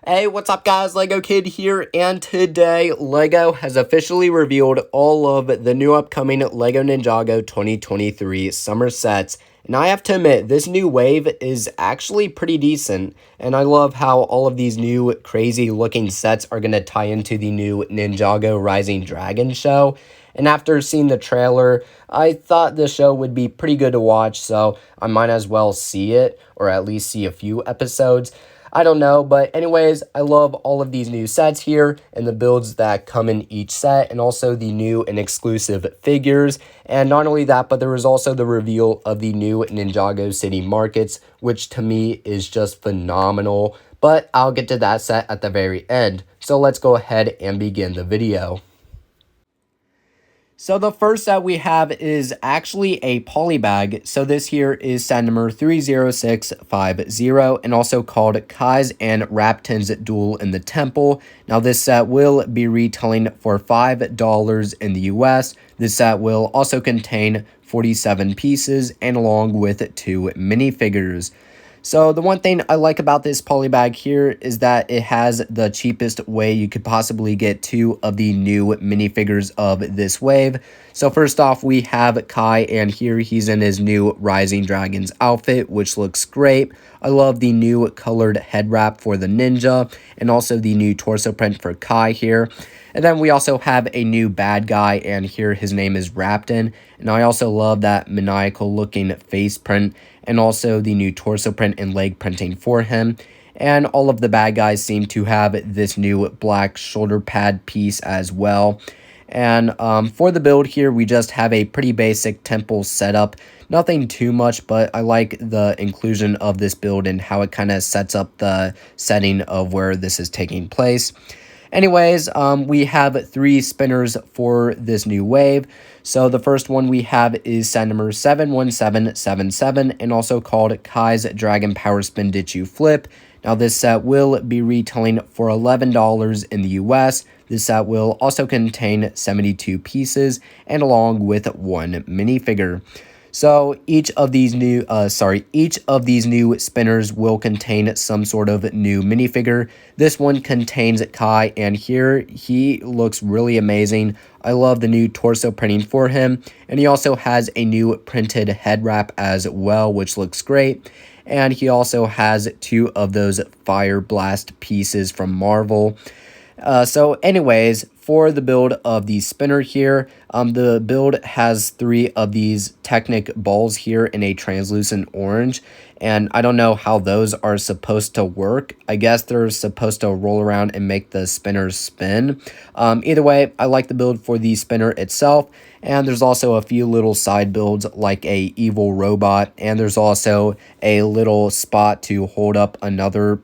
Hey, what's up guys, Lego Kid here, and today LEGO has officially revealed all of the new upcoming LEGO Ninjago 2023 summer sets, and I have to admit, this new wave is actually pretty decent, and I love how all of these new crazy looking sets are going to tie into the new Ninjago Rising Dragon show. And after seeing the trailer, I thought the show would be pretty good to watch, so I might as well see it, or at least see a few episodes. I don't know, but anyways, I love all of these new sets here and the builds that come in each set, and also the new and exclusive figures. And not only that, but there was also the reveal of the new Ninjago City Markets, which to me is just phenomenal. But I'll get to that set at the very end. So let's go ahead and begin the video. So the first set we have is actually a polybag. So this here is set number 30650, and also called Kai's and Raptin's Duel in the Temple. Now this set will be retailing for $5 in the US. This set will also contain 47 pieces and along with 2 minifigures. So the one thing I like about this polybag here is that it has the cheapest way you could possibly get 2 of the new minifigures of this wave. So first off, we have Kai, and here he's in his new Rising Dragons outfit, which looks great. I love the new colored head wrap for the ninja, and also the new torso print for Kai here. And then we also have a new bad guy, and here his name is Raptin. And I also love that maniacal looking face print, and also the new torso print and leg printing for him. And all of the bad guys seem to have this new black shoulder pad piece as well. And for the build here, we just have a pretty basic temple setup. Nothing too much, but I like the inclusion of this build and how it kind of sets up the setting of where this is taking place. Anyways, we have 3 spinners for this new wave. So the first one we have is set number 71777, and also called Kai's Dragon Power Spin Ditchu Flip. Now this set will be retailing for $11 in the US. This set will also contain 72 pieces and along with 1 minifigure. So each of these new spinners will contain some sort of new minifigure. This one contains Kai, and here he looks really amazing. I love the new torso printing for him, and he also has a new printed head wrap as well, which looks great. And he also has 2 of those fire blast pieces from Marvel. So anyways, for the build of the spinner here, the build has 3 of these Technic balls here in a translucent orange, and I don't know how those are supposed to work. I guess they're supposed to roll around and make the spinner spin. Either way, I like the build for the spinner itself, and there's also a few little side builds like a evil robot, and there's also a little spot to hold up another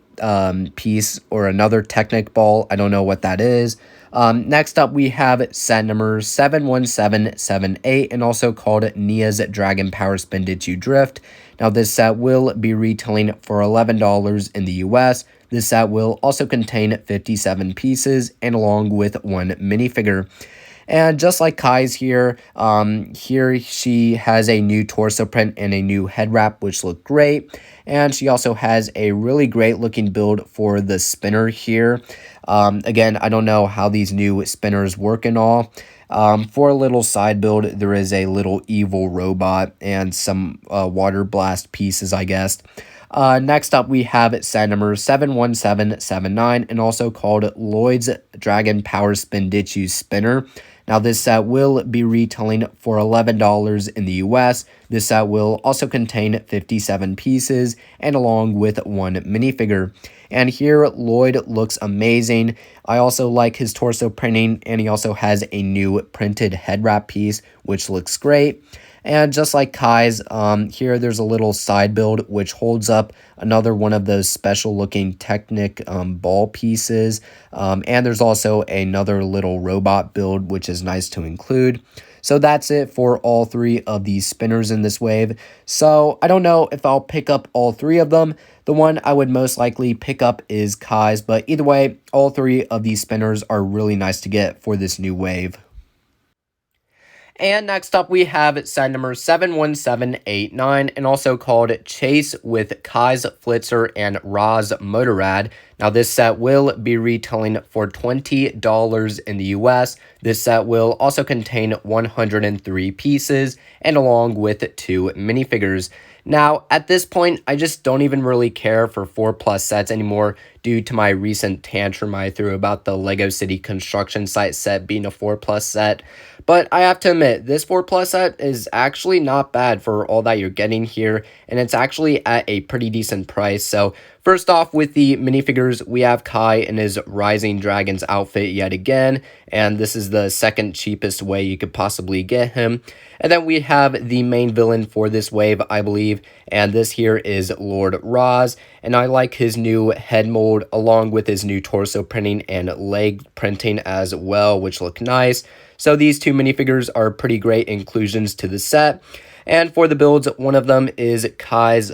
piece or another Technic ball. I don't know what that is. Next up, we have set number 71778, and also called Nia's Dragon Power Spin Ditchu Drift. Now this set will be retailing for $11 in the US. This set will also contain 57 pieces and along with 1 minifigure. And just like Kai's here, here she has a new torso print and a new head wrap, which look great. And she also has a really great looking build for the spinner here. Again, I don't know how these new spinners work and all. For a little side build, there is a little evil robot and some water blast pieces, I guess. Next up, we have set number 71779, and also called Lloyd's Dragon Power Spin Ditchu Spinner. Now this set will be retailing for $11 in the US. This set will also contain 57 pieces and along with 1 minifigure. And here Lloyd looks amazing. I also like his torso printing, and he also has a new printed head wrap piece, which looks great. And just like Kai's, here there's a little side build which holds up another one of those special looking Technic ball pieces. And there's also another little robot build, which is nice to include. So that's it for all 3 of these spinners in this wave. So I don't know if I'll pick up all 3 of them. The one I would most likely pick up is Kai's, but either way, all 3 of these spinners are really nice to get for this new wave. And next up, we have set number 71789, and also called Chase with Kai's Flitzer and Roz Motorrad. Now, this set will be retailing for $20 in the US. This set will also contain 103 pieces, and along with 2 minifigures. Now, at this point, I just don't even really care for 4+ sets anymore due to my recent tantrum I threw about the Lego City construction site set being a 4+ set. But I have to admit, this 4+ set is actually not bad for all that you're getting here, and it's actually at a pretty decent price. So first off, with the minifigures, we have Kai in his Rising Dragons outfit yet again, and this is the second cheapest way you could possibly get him. And then we have the main villain for this wave, I believe, and this here is Lord Roz, and I like his new head mold along with his new torso printing and leg printing as well, which look nice. So these 2 minifigures are pretty great inclusions to the set. And for the builds, one of them is Kai's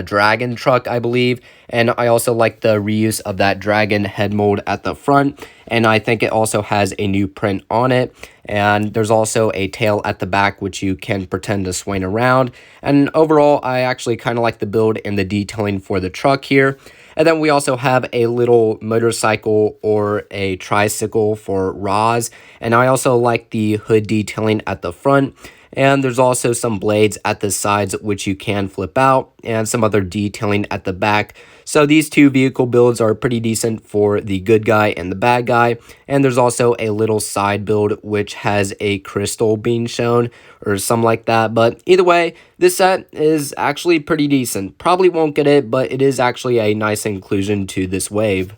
dragon truck, I believe. And I also like the reuse of that dragon head mold at the front. And I think it also has a new print on it. And there's also a tail at the back, which you can pretend to swing around. And overall, I actually kind of like the build and the detailing for the truck here. And then we also have a little motorcycle or a tricycle for Roz. And I also like the hood detailing at the front. And there's also some blades at the sides which you can flip out, and some other detailing at the back. So these 2 vehicle builds are pretty decent for the good guy and the bad guy. And there's also a little side build which has a crystal being shown or something like that. But either way, this set is actually pretty decent. Probably won't get it, but it is actually a nice inclusion to this wave.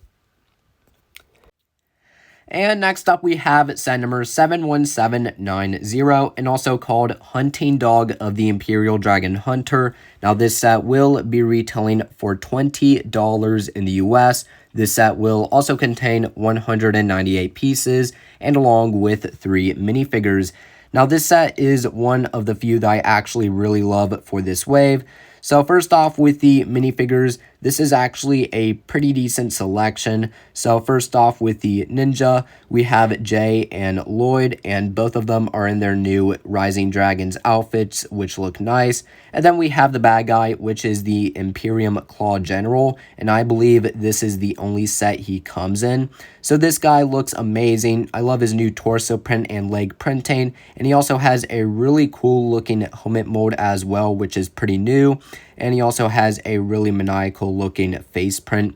And next up, we have set number 71790, and also called Hunting Dog of the Imperial Dragon Hunter. Now, this set will be retailing for $20 in the US. This set will also contain 198 pieces, and along with 3 minifigures. Now, this set is one of the few that I actually really love for this wave. So first off, with the minifigures, this is actually a pretty decent selection. So first off, with the Ninja, we have Jay and Lloyd, and both of them are in their new Rising Dragons outfits, which look nice. And then we have the bad guy, which is the Imperium Claw General, and I believe this is the only set he comes in. So this guy looks amazing. I love his new torso print and leg printing, and he also has a really cool looking helmet mold as well, which is pretty new. And he also has a really maniacal looking face print.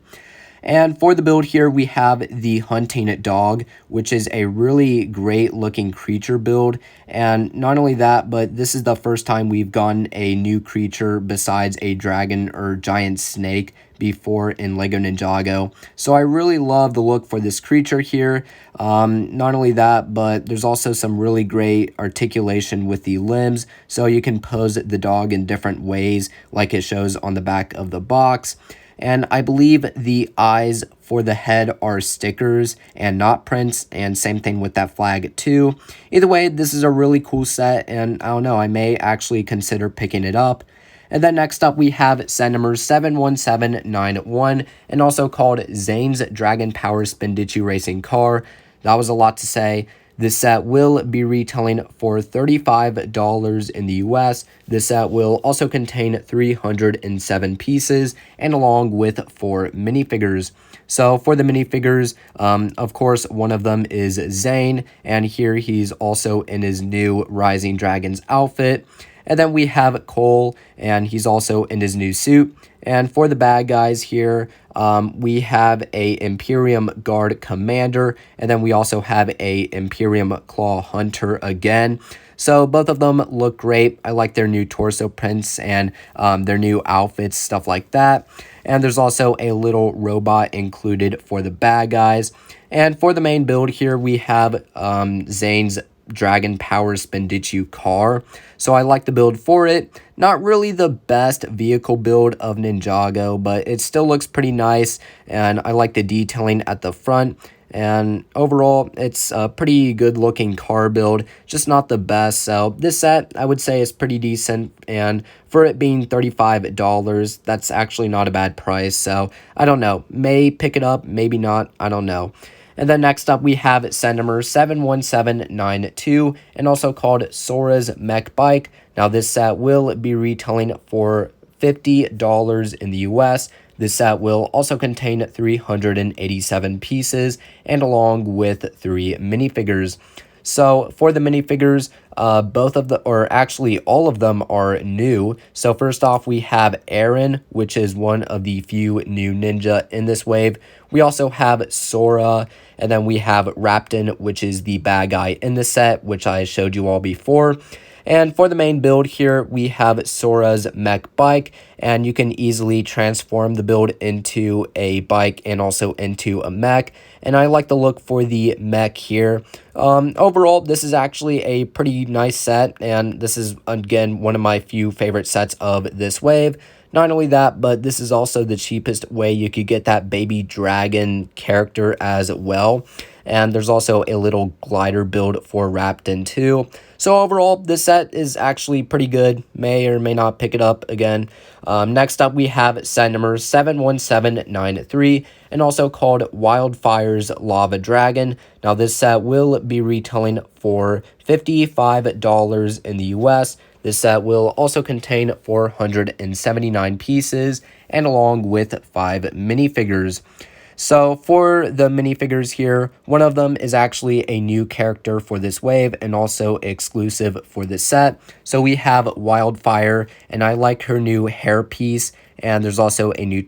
And for the build here, we have the Hunting Dog, which is a really great looking creature build. And not only that, but this is the first time we've gotten a new creature besides a dragon or giant snake before in Lego Ninjago. So I really love the look for this creature here. Not only that, but there's also some really great articulation with the limbs. So you can pose the dog in different ways, like it shows on the back of the box. And I believe the eyes for the head are stickers and not prints, and same thing with that flag too. Either way, this is a really cool set, and I don't know, I may actually consider picking it up. And then next up, we have set number 71791, and also called Zane's Dragon Power Spindichu Racing Car. That was a lot to say. This set will be retailing for $35 in the US. This set will also contain 307 pieces, and along with 4 minifigures. So for the minifigures, of course, one of them is Zane, and here he's also in his new Rising Dragons outfit. And then we have Cole, and he's also in his new suit. And for the bad guys here, we have a Imperium Guard Commander, and then we also have a Imperium Claw Hunter again. So both of them look great. I like their new torso prints and their new outfits, stuff like that. And there's also a little robot included for the bad guys. And for the main build here, we have Zane's Dragon Power Spindichu car. So I like the build for it. Not really the best vehicle build of Ninjago, but it still looks pretty nice, and I like the detailing at the front. And overall, it's a pretty good looking car build, just not the best. So this set, I would say, is pretty decent, and for it being $35, that's actually not a bad price. So I don't know, may pick it up, maybe not, I don't know. And then next up, we have set number 71792, and also called Sora's Mech Bike. Now, this set will be retailing for $50 in the US. This set will also contain 387 pieces, and along with 3 minifigures. So for the minifigures, both of the, or actually all of them are new. So first off, we have Aaron, which is one of the few new ninja in this wave. We also have Sora, and then we have Rapton, which is the bad guy in the set, which I showed you all before. And for the main build here, we have Sora's mech bike, and you can easily transform the build into a bike and also into a mech. And I like the look for the mech here. Overall, this is actually a pretty nice set, and this is, again, one of my few favorite sets of this wave. Not only that, but this is also the cheapest way you could get that baby dragon character as well. And there's also a little glider build for Rapton too. So overall, this set is actually pretty good. May or may not pick it up again. Next up, we have set number 71793, and also called Wildfire's Lava Dragon. Now, this set will be retailing for $55 in the US. This set will also contain 479 pieces, and along with 5 minifigures. So for the minifigures here, one of them is actually a new character for this wave and also exclusive for this set. So we have Wildfire, and I like her new hairpiece, and there's also a new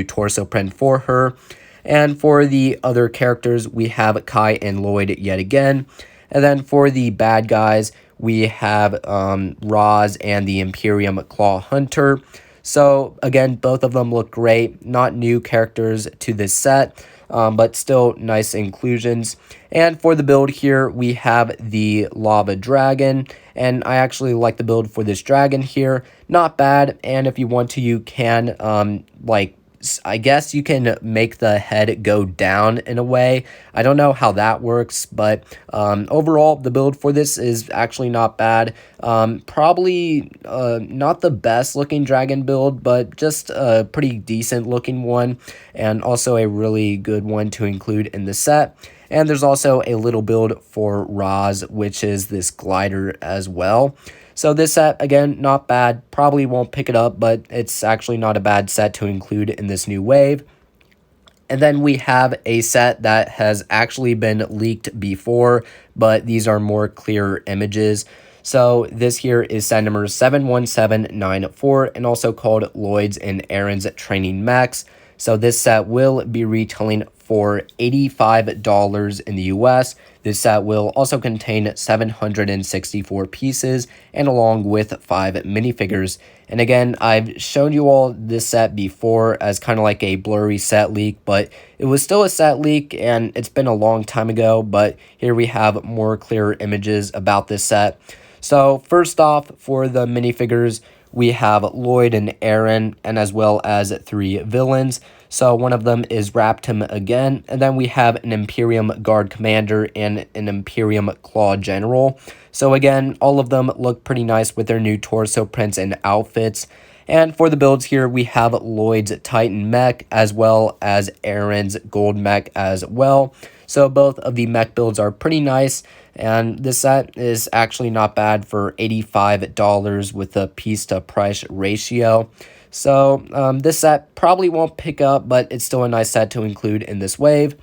torso print for her. And for the other characters, we have Kai and Lloyd yet again. And then for the bad guys, we have Roz and the Imperium Claw Hunter. So again, both of them look great. Not new characters to this set, but still nice inclusions. And for the build here, we have the Lava Dragon, and I actually like the build for this dragon here. Not bad, and if you want to, you can, I guess you can make the head go down in a way. I don't know how that works, but overall, the build for this is actually not bad. Probably not the best looking dragon build, but just a pretty decent looking one, and also a really good one to include in the set. And there's also a little build for Roz, which is this glider as well. So this set, again, not bad. Probably won't pick it up, but it's actually not a bad set to include in this new wave. And then we have a set that has actually been leaked before, but these are more clear images. So this here is set number 71794, and also called Lloyd's and Aaron's Training Max. So this set will be retailing for $85 in the US. This set will also contain 764 pieces, and along with 5 minifigures. And again, I've shown you all this set before as kind of like a blurry set leak, but it was still a set leak, and it's been a long time ago. But here we have more clear images about this set. So first off, for the minifigures, we have Lloyd and Aaron, and as well as 3 villains. So one of them is Rapton again, and then we have an Imperium Guard Commander and an Imperium Claw General. So again, all of them look pretty nice with their new torso prints and outfits. And for the builds here, we have Lloyd's Titan Mech as well as Aaron's Gold Mech as well. So both of the mech builds are pretty nice, and this set is actually not bad for $85 with a piece to price ratio. So this set probably won't pick up, but it's still a nice set to include in this wave.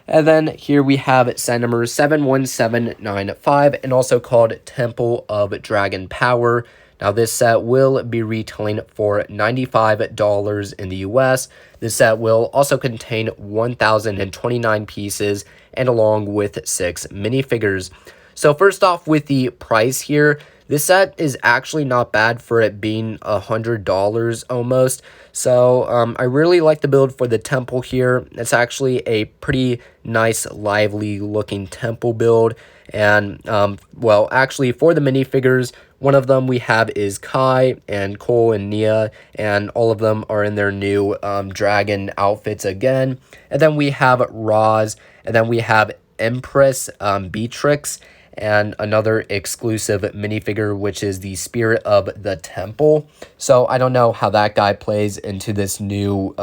And then here we have set number 71795, and also called Temple of Dragon Power. Now this set will be retailing for $95 in the US. This set will also contain 1,029 pieces, and along with 6 minifigures. So first off, with the price here, this set is actually not bad for it being $100 almost. So I really like the build for the temple here. It's actually a pretty nice, lively looking temple build. And well, actually for the minifigures, one of them we have is Kai and Cole and Nia, and all of them are in their new dragon outfits again. And then we have Roz, and then we have Empress Beatrix. and another exclusive minifigure, which is the Spirit of the Temple. So I don't know how that guy plays into this new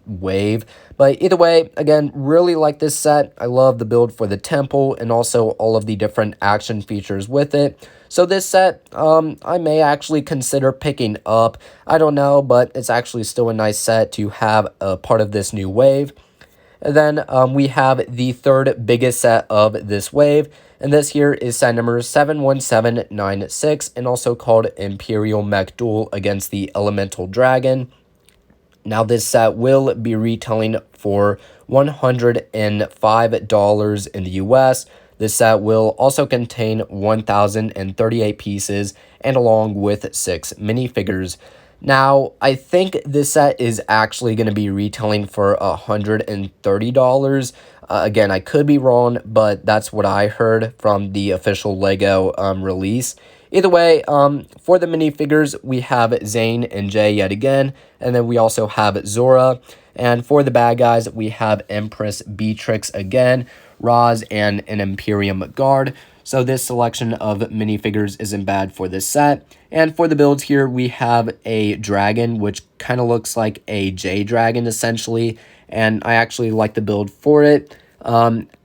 wave. But either way, again, really like this set. I love the build for the temple and also all of the different action features with it. So this set, I may actually consider picking up. I don't know, but it's actually still a nice set to have a part of this new wave. And then we have the third biggest set of this wave, and this here is set number 71796, and also called Imperial Mech Duel against the Elemental Dragon. Now this set will be retailing for $105 in the US. This set will also contain 1,038 pieces and along with 6 minifigures. Now, I think this set is actually going to be retailing for $130. Again, I could be wrong, but that's what I heard from the official LEGO release. Either way, for the minifigures, we have Zane and Jay yet again, and then we also have Zora. And for the bad guys, we have Empress Beatrix again, Roz, and an Imperium Guard. So this selection of minifigures isn't bad for this set. And for the builds here, we have a dragon, which kind of looks like a J-Dragon, essentially. And I actually like the build for it.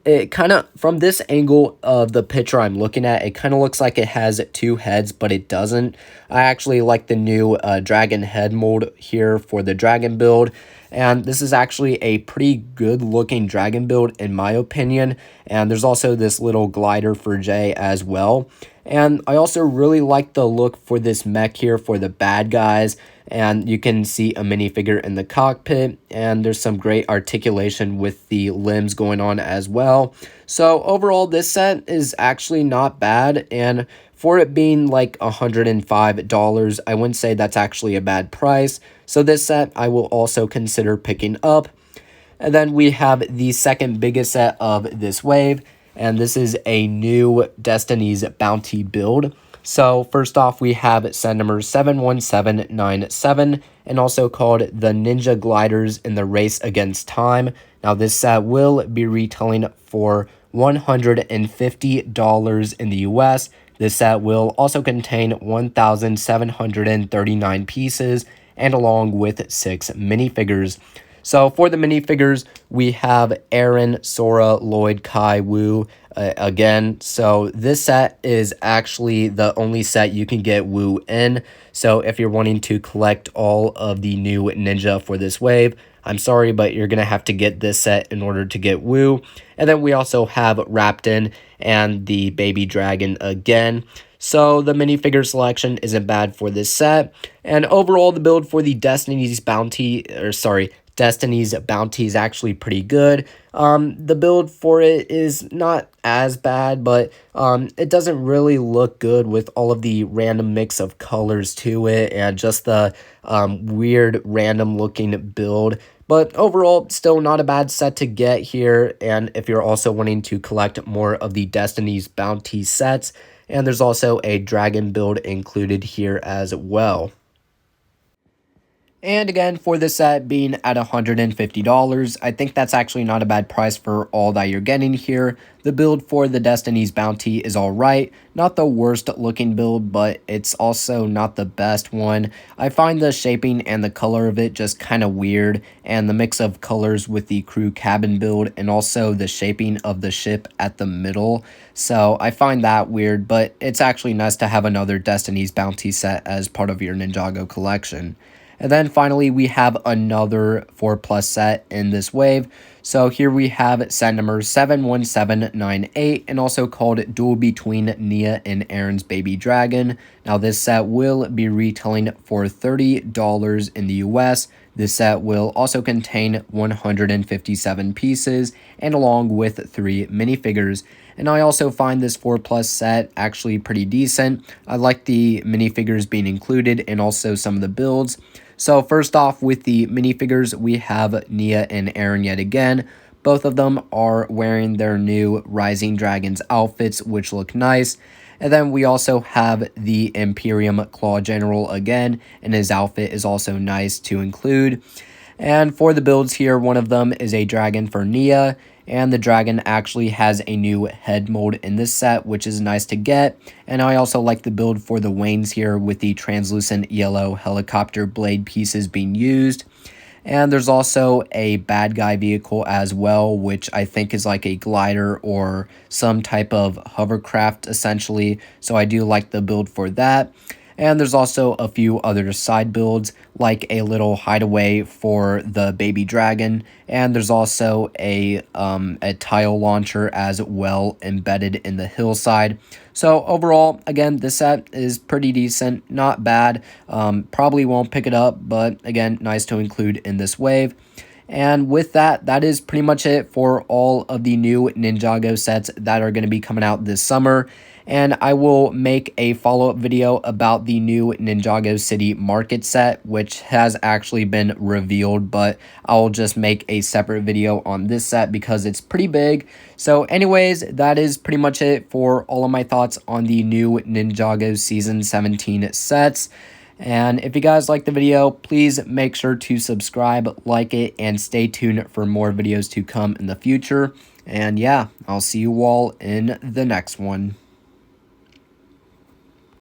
It kind of, from this angle of the picture I'm looking at, it kind of looks like it has 2 heads, but it doesn't. I actually like the new dragon head mold here for the dragon build. And this is actually a pretty good looking dragon build in my opinion. And there's also this little glider for Jay as well. And I also really like the look for this mech here for the bad guys. And you can see a minifigure in the cockpit, and there's some great articulation with the limbs going on as well. So overall, this set is actually not bad, and for it being like $105, I wouldn't say that's actually a bad price. So this set I will also consider picking up. And then we have the second biggest set of this wave, and this is a new Destiny's Bounty build. So first off, we have set number 71797, and also called the Ninja Gliders in the Race Against Time. Now this set will be retailing for $150 in the US. This set will also contain 1,739 pieces and along with 6 minifigures. So for the minifigures, we have Aaron, Sora, Lloyd, Kai, Wu again. So this set is actually the only set you can get Wu in. So if you're wanting to collect all of the new Ninja for this wave, I'm sorry, but you're going to have to get this set in order to get Wu. And then we also have Rapton and the Baby Dragon again. So the minifigure selection isn't bad for this set. And overall, the build for the Destiny's Bounty is actually pretty good. The build for it is not as bad, but it doesn't really look good with all of the random mix of colors to it and just the weird random looking build. But overall, still not a bad set to get here. And if you're also wanting to collect more of the Destiny's Bounty sets, and there's also a dragon build included here as well. And again, for this set being at $150, I think that's actually not a bad price for all that you're getting here. The build for the Destiny's Bounty is alright. Not the worst looking build, but it's also not the best one. I find the shaping and the color of it just kind of weird, and the mix of colors with the crew cabin build and also the shaping of the ship at the middle. So I find that weird, but it's actually nice to have another Destiny's Bounty set as part of your Ninjago collection. And then finally, we have another 4+ set in this wave. So here we have set number 71798, and also called Duel Between Nia and Aaron's Baby Dragon. Now this set will be retailing for $30 in the US. This set will also contain 157 pieces and along with 3 minifigures. And I also find this 4+ set actually pretty decent. I like the minifigures being included and also some of the builds. So first off, with the minifigures, we have Nia and Aaron yet again. Both of them are wearing their new Rising Dragons outfits, which look nice. And then we also have the Imperium Claw General again, and his outfit is also nice to include. And for the builds here, one of them is a dragon for Nia, and the dragon actually has a new head mold in this set, which is nice to get. And I also like the build for the wings here with the translucent yellow helicopter blade pieces being used. And there's also a bad guy vehicle as well, which I think is like a glider or some type of hovercraft essentially. So I do like the build for that. And there's also a few other side builds, like a little hideaway for the baby dragon. And there's also a tile launcher as well embedded in the hillside. So overall, again, this set is pretty decent, not bad. Probably won't pick it up, but again, nice to include in this wave. And with that, that is pretty much it for all of the new Ninjago sets that are going to be coming out this summer. And I will make a follow-up video about the new Ninjago City Market set, which has actually been revealed, but I'll just make a separate video on this set because it's pretty big. So anyways, that is pretty much it for all of my thoughts on the new Ninjago Season 17 sets. And if you guys like the video, please make sure to subscribe, like it, and stay tuned for more videos to come in the future. And yeah, I'll see you all in the next one.